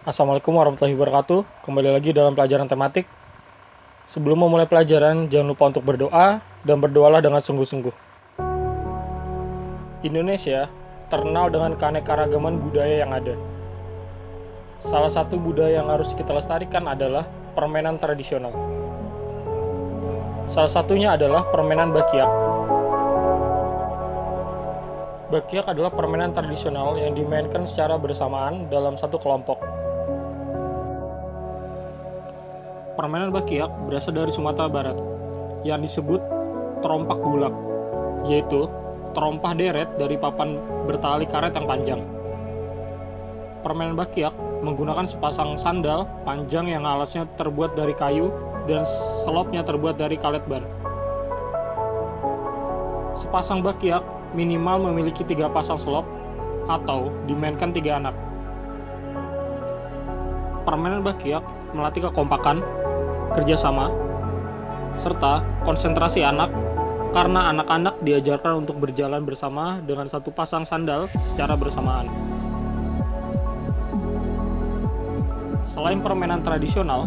Assalamualaikum warahmatullahi wabarakatuh. Kembali lagi dalam pelajaran tematik. Sebelum memulai pelajaran, jangan lupa untuk berdoa dan berdoalah dengan sungguh-sungguh. Indonesia terkenal dengan keanekaragaman budaya yang ada. Salah satu budaya yang harus kita lestarikan adalah permainan tradisional. Salah satunya adalah permainan Bakiak. Bakiak adalah permainan tradisional yang dimainkan secara bersamaan dalam satu kelompok. Permainan Bakiak berasal dari Sumatera Barat, yang disebut terompak gulak, yaitu terompah deret dari papan bertali karet yang panjang. Permainan Bakiak menggunakan sepasang sandal panjang yang alasnya terbuat dari kayu dan selopnya terbuat dari karet ban. Sepasang Bakiak minimal memiliki 3 pasang selop atau dimainkan 3 anak. Permainan Bakiak melatih kekompakan, kerjasama, serta konsentrasi anak karena anak-anak diajarkan untuk berjalan bersama dengan satu pasang sandal secara bersamaan. Selain permainan tradisional,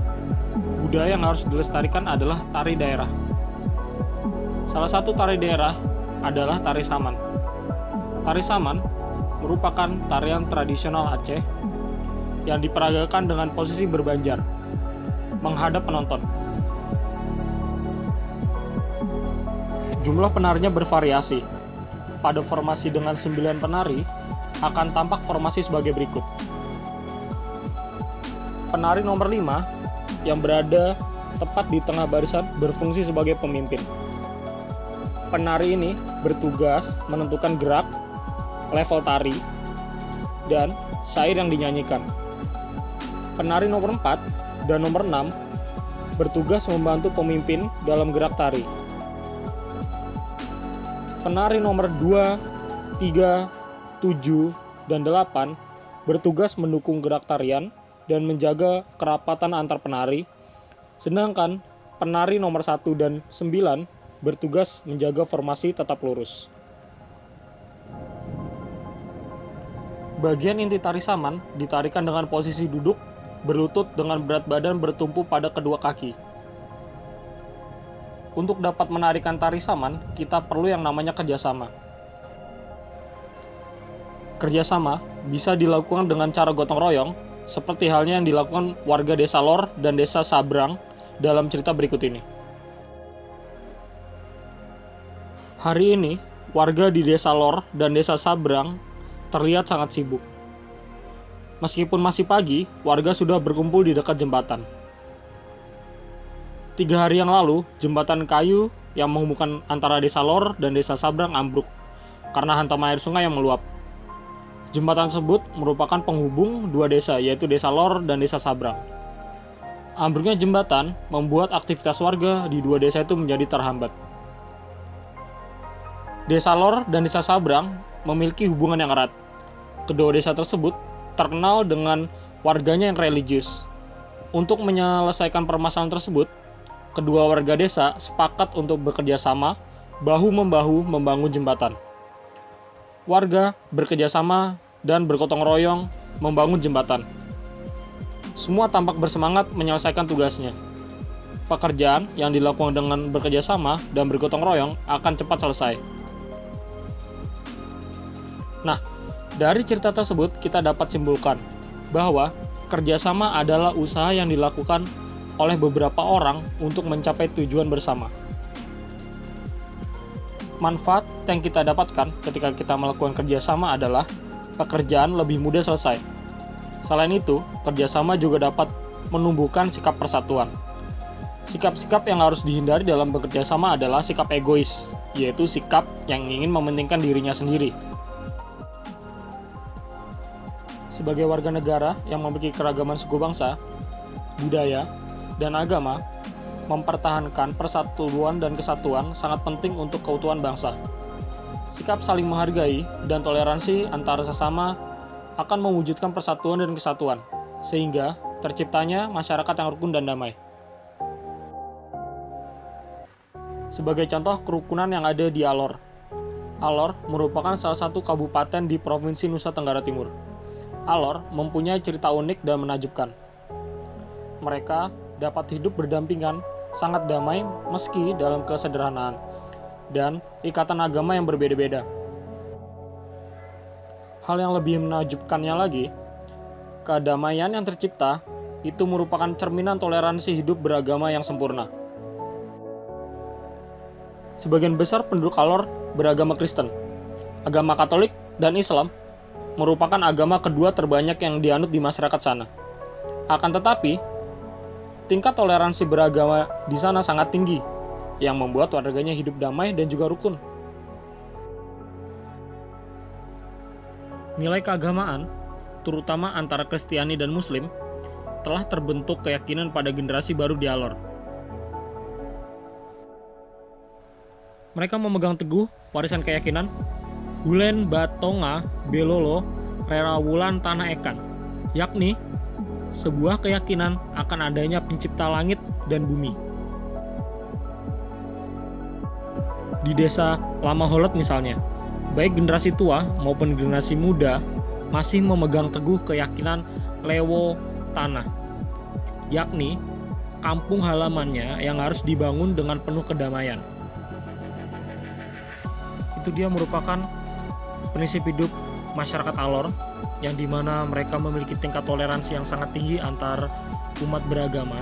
budaya yang harus dilestarikan adalah tari daerah. Salah satu tari daerah adalah tari saman. Tari saman merupakan tarian tradisional Aceh yang diperagakan dengan posisi berbanjar, menghadap penonton. Jumlah penarinya bervariasi. Pada formasi dengan 9 penari, akan tampak formasi sebagai berikut. Penari nomor 5 yang berada tepat di tengah barisan berfungsi sebagai pemimpin. Penari ini bertugas menentukan gerak, level tari, dan syair yang dinyanyikan. Penari nomor 4 dan nomor 6 bertugas membantu pemimpin dalam gerak tari. Penari nomor 2, 3, 7, dan 8 bertugas mendukung gerak tarian dan menjaga kerapatan antar penari, sedangkan penari nomor 1 dan 9 bertugas menjaga formasi tetap lurus. Bagian inti tari saman ditarikan dengan posisi duduk, berlutut dengan berat badan bertumpu pada kedua kaki. Untuk dapat menarikan tari saman, kita perlu yang namanya kerjasama. Kerjasama bisa dilakukan dengan cara gotong royong, seperti halnya yang dilakukan warga desa Lor dan desa Sabrang dalam cerita berikut ini. Hari ini, warga di desa Lor dan desa Sabrang terlihat sangat sibuk. Meskipun masih pagi, warga sudah berkumpul di dekat jembatan. 3 hari yang lalu, jembatan kayu yang menghubungkan antara desa Lor dan desa Sabrang ambruk karena hantaman air sungai yang meluap. Jembatan tersebut merupakan penghubung 2 desa, yaitu desa Lor dan desa Sabrang. Ambruknya jembatan membuat aktivitas warga di 2 desa itu menjadi terhambat. Desa Lor dan desa Sabrang memiliki hubungan yang erat. Kedua desa tersebut terkenal dengan warganya yang religius. Untuk menyelesaikan permasalahan tersebut, kedua warga desa sepakat untuk bekerja sama, bahu-membahu membangun jembatan. Warga bekerja sama dan bergotong royong membangun jembatan. Semua tampak bersemangat menyelesaikan tugasnya. Pekerjaan yang dilakukan dengan bekerja sama dan bergotong royong akan cepat selesai. Nah, dari cerita tersebut kita dapat simpulkan bahwa kerjasama adalah usaha yang dilakukan oleh beberapa orang untuk mencapai tujuan bersama. Manfaat yang kita dapatkan ketika kita melakukan kerjasama adalah pekerjaan lebih mudah selesai. Selain itu, kerjasama juga dapat menumbuhkan sikap persatuan. Sikap-sikap yang harus dihindari dalam bekerja sama adalah sikap egois, yaitu sikap yang ingin mementingkan dirinya sendiri. Sebagai warga negara yang memiliki keragaman suku bangsa, budaya, dan agama, mempertahankan persatuan dan kesatuan sangat penting untuk keutuhan bangsa. Sikap saling menghargai dan toleransi antara sesama akan mewujudkan persatuan dan kesatuan, sehingga terciptanya masyarakat yang rukun dan damai. Sebagai contoh kerukunan yang ada di Alor. Alor merupakan salah satu kabupaten di Provinsi Nusa Tenggara Timur. Alor mempunyai cerita unik dan menakjubkan. Mereka dapat hidup berdampingan, sangat damai meski dalam kesederhanaan, dan ikatan agama yang berbeda-beda. Hal yang lebih menakjubkannya lagi, kedamaian yang tercipta itu merupakan cerminan toleransi hidup beragama yang sempurna. Sebagian besar penduduk Alor beragama Kristen. Agama Katolik dan Islam merupakan agama kedua terbanyak yang dianut di masyarakat sana. Akan tetapi, tingkat toleransi beragama di sana sangat tinggi, yang membuat warganya hidup damai dan juga rukun. Nilai keagamaan, terutama antara Kristiani dan Muslim, telah terbentuk keyakinan pada generasi baru di Alor. Mereka memegang teguh warisan keyakinan Hulen Batonga Belolo Rerawulan Tanah Ekan, yakni sebuah keyakinan akan adanya pencipta langit dan bumi. Di desa Lama Holot misalnya, baik generasi tua maupun generasi muda masih memegang teguh keyakinan Lewo Tanah, yakni kampung halamannya yang harus dibangun dengan penuh kedamaian. Itu dia merupakan prinsip hidup masyarakat Alor, yang dimana mereka memiliki tingkat toleransi yang sangat tinggi antar umat beragama.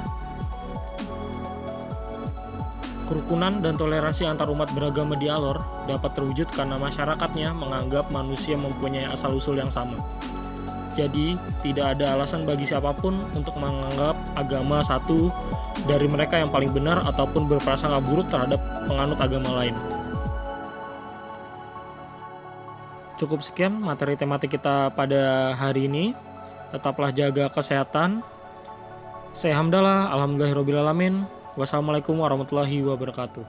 Kerukunan dan toleransi antar umat beragama di Alor dapat terwujud karena masyarakatnya menganggap manusia mempunyai asal-usul yang sama. Jadi, tidak ada alasan bagi siapapun untuk menganggap agama satu dari mereka yang paling benar ataupun berprasangka buruk terhadap penganut agama lain. Cukup sekian materi tematik kita pada hari ini. Tetaplah jaga kesehatan. Saya Hamdalah, alhamdulillahirobbilalamin. Wassalamualaikum warahmatullahi wabarakatuh.